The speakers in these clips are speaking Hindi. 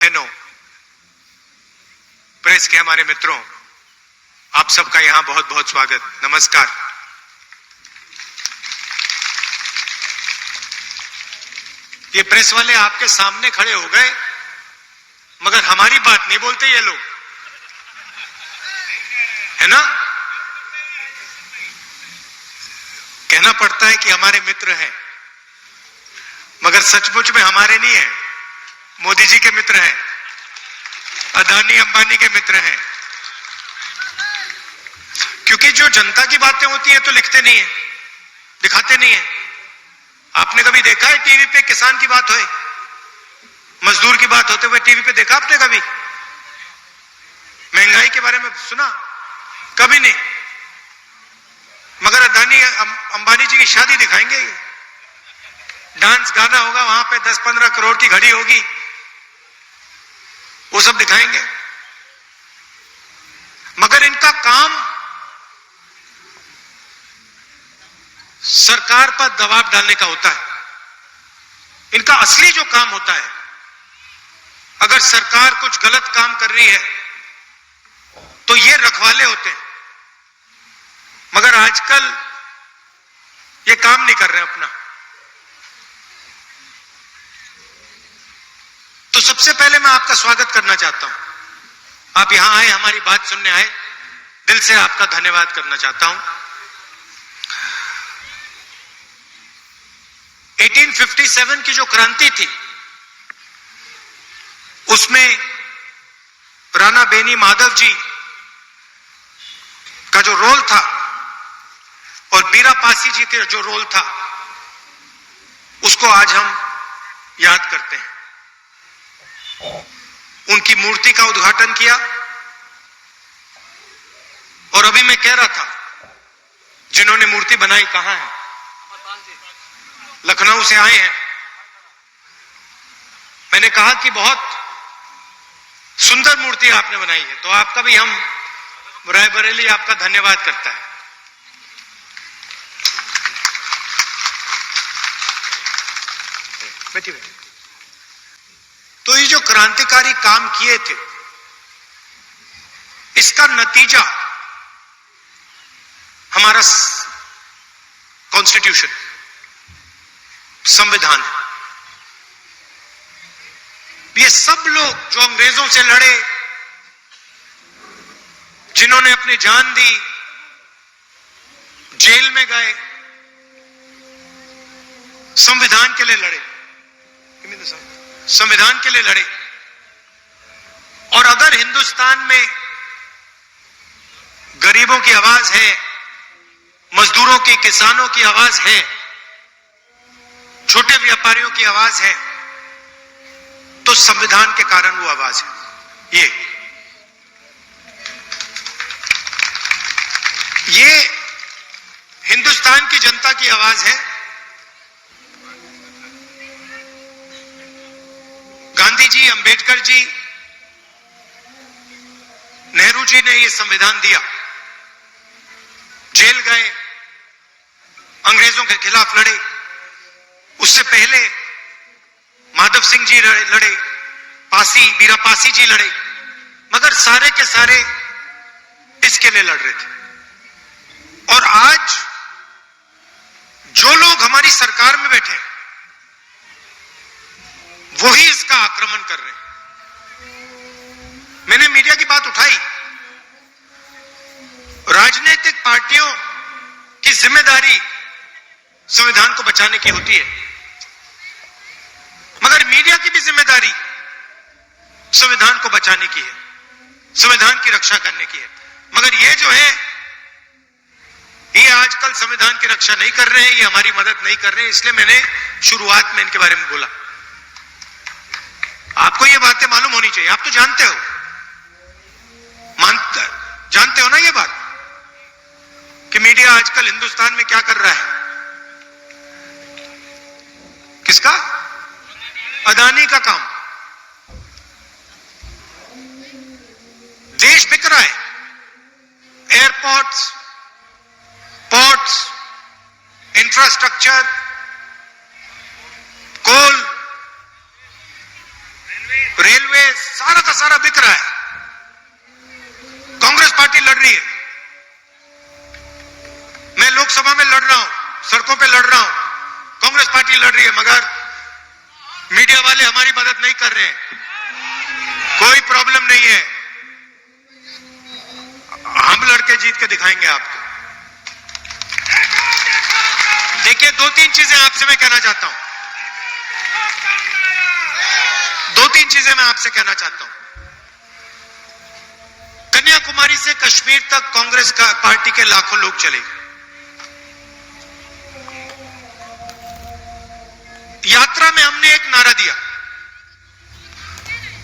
बहनों, प्रेस के हमारे मित्रों, आप सबका यहां बहुत बहुत स्वागत, नमस्कार। ये प्रेस वाले आपके सामने खड़े हो गए, मगर हमारी बात नहीं बोलते ये लोग, है ना? कहना पड़ता है कि हमारे मित्र हैं, मगर सचमुच में हमारे नहीं है, मोदी जी के मित्र हैं, अदानी अंबानी के मित्र हैं। क्योंकि जो जनता की बातें होती है तो लिखते नहीं है, दिखाते नहीं है। आपने कभी देखा है टीवी पे किसान की बात होए, मजदूर की बात होते हुए टीवी पे देखा आपने कभी? महंगाई के बारे में सुना? कभी नहीं। मगर अदानी अंबानी जी की शादी दिखाएंगे, डांस गाना होगा वहां पे, 10-15 करोड़ की घड़ी होगी, वो सब दिखाएंगे। मगर इनका काम सरकार पर दबाव डालने का होता है। इनका असली जो काम होता है, अगर सरकार कुछ गलत काम कर रही है तो ये रखवाले होते हैं। मगर आजकल ये काम नहीं कर रहे अपना। तो सबसे पहले मैं आपका स्वागत करना चाहता हूं। आप यहां आए, हमारी बात सुनने आए, दिल से आपका धन्यवाद करना चाहता हूं। 1857 की जो क्रांति थी, उसमें राणा बेनी माधव जी का जो रोल था और बीरा पासी जी का जो रोल था, उसको आज हम याद करते हैं। उनकी मूर्ति का उद्घाटन किया। और अभी मैं कह रहा था, जिन्होंने मूर्ति बनाई कहां है? लखनऊ से आए हैं। मैंने कहा कि बहुत सुंदर मूर्ति आपने बनाई है, तो आपका भी हम रायबरेली आपका धन्यवाद करता है। बैठिए बैठिए। तो ये जो क्रांतिकारी काम किए थे, इसका नतीजा हमारा कॉन्स्टिट्यूशन, संविधान है। ये सब लोग जो अंग्रेजों से लड़े, जिन्होंने अपनी जान दी, जेल में गए, संविधान के लिए लड़े, संविधान के लिए लड़े। और अगर हिंदुस्तान में गरीबों की आवाज है, मजदूरों की, किसानों की आवाज है, छोटे व्यापारियों की आवाज है, तो संविधान के कारण वो आवाज है। ये हिंदुस्तान की जनता की आवाज है। गांधी जी, अंबेडकर जी, नेहरू जी ने ये संविधान दिया, जेल गए, अंग्रेजों के खिलाफ लड़े। उससे पहले माधव सिंह जी लड़े, बीरा पासी जी लड़े, मगर सारे के सारे इसके लिए लड़ रहे थे। और आज जो लोग हमारी सरकार में बैठे हैं, वही इसका आक्रमण कर रहे हैं। मैंने मीडिया की बात उठाई। राजनीतिक पार्टियों की जिम्मेदारी संविधान को बचाने की होती है, मगर मीडिया की भी जिम्मेदारी संविधान को बचाने की है, संविधान की रक्षा करने की है। मगर ये जो है, ये आजकल संविधान की रक्षा नहीं कर रहे हैं, ये हमारी मदद नहीं कर रहे हैं। इसलिए मैंने शुरुआत में इनके बारे में बोला। आपको ये बातें मालूम होनी चाहिए, आप तो जानते हो, जानते हो ना ये बात, कि मीडिया आजकल हिंदुस्तान में क्या कर रहा है? किसका? अदानी का काम। देश बिक रहा है। एयरपोर्ट्स, पोर्ट्स, इंफ्रास्ट्रक्चर, कोल, रेलवे, सारा का सारा बिक रहा है। कांग्रेस पार्टी लड़ रही है, मैं लोकसभा में लड़ रहा हूं, सड़कों पे लड़ रहा हूं, कांग्रेस पार्टी लड़ रही है, मगर मीडिया वाले हमारी मदद नहीं कर रहे हैं। कोई प्रॉब्लम नहीं है, हम लड़के जीत के दिखाएंगे आपको। देखिए, दो तीन चीजें आपसे मैं कहना चाहता हूं, दो तीन चीजें मैं आपसे कहना चाहता हूं। कन्याकुमारी से कश्मीर तक कांग्रेस का पार्टी के लाखों लोग चले। यात्रा में हमने एक नारा दिया,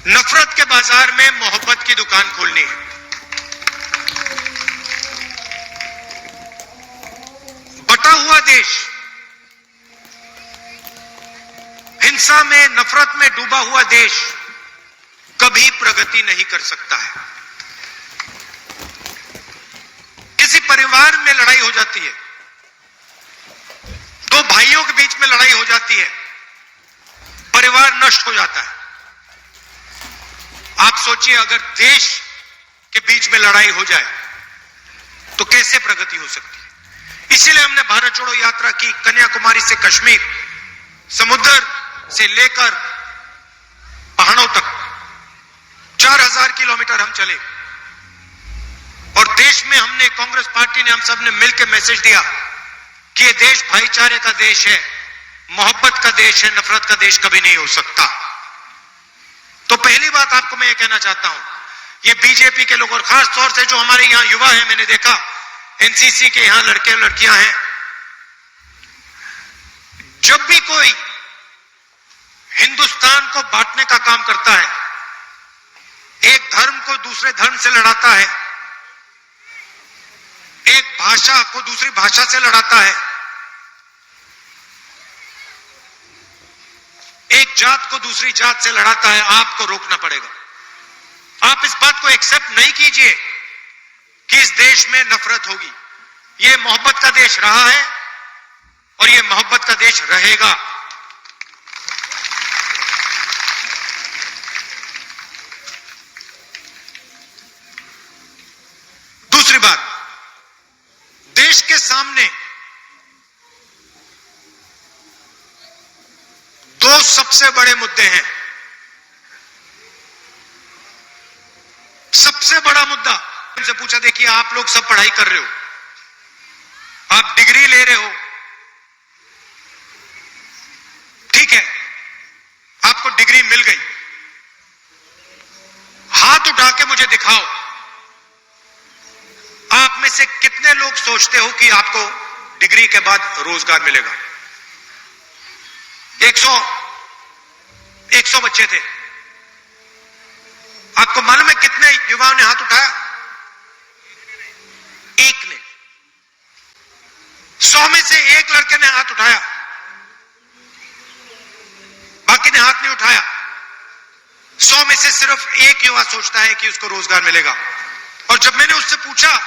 नफरत के बाजार में मोहब्बत की दुकान खोलनी है। बटा हुआ देश, हिंसा में, नफरत में डूबा हुआ देश कभी प्रगति नहीं कर सकता है। किसी परिवार में लड़ाई हो जाती है, दो भाइयों के बीच में लड़ाई हो जाती है, परिवार नष्ट हो जाता है। आप सोचिए, अगर देश के बीच में लड़ाई हो जाए तो कैसे प्रगति हो सकती है। इसीलिए हमने भारत छोड़ो यात्रा की, कन्याकुमारी से कश्मीर, समुद्र से लेकर पहाड़ों तक 4000 किलोमीटर हम चले। और देश में हमने, कांग्रेस पार्टी ने, हम सब ने मिलकर मैसेज दिया कि ये देश भाईचारे का देश है, मोहब्बत का देश है, नफरत का देश कभी नहीं हो सकता। तो पहली बात आपको मैं ये कहना चाहता हूं, ये बीजेपी के लोग और खास तौर से जो हमारे यहां युवा हैं, मैंने देखा एनसीसी के यहां लड़के और लड़कियां हैं, जब भी कोई हिंदुस्तान को बांटने का काम करता है, एक धर्म को दूसरे धर्म से लड़ाता है, एक भाषा को दूसरी भाषा से लड़ाता है, एक जात को दूसरी जात से लड़ाता है, आपको रोकना पड़ेगा। आप इस बात को एक्सेप्ट नहीं कीजिए कि इस देश में नफरत होगी। यह मोहब्बत का देश रहा है और यह मोहब्बत का देश रहेगा। दूसरी बात, देश के सामने दो सबसे बड़े मुद्दे हैं। सबसे बड़ा मुद्दा, उनसे पूछा, देखिए आप लोग सब पढ़ाई कर रहे हो, आप डिग्री ले रहे हो, ठीक है, आपको डिग्री मिल गई, हाथ उठा के मुझे दिखाओ, आप में से कितने लोग सोचते हो कि आपको डिग्री के बाद रोजगार मिलेगा। 100 बच्चे थे, आपको मालूम है कितने युवाओं ने हाथ उठाया? एक ने। 100 में से एक लड़के ने हाथ उठाया, बाकी ने हाथ नहीं उठाया। 100 में से सिर्फ एक युवा सोचता है कि उसको रोजगार मिलेगा। और जब मैंने उससे पूछा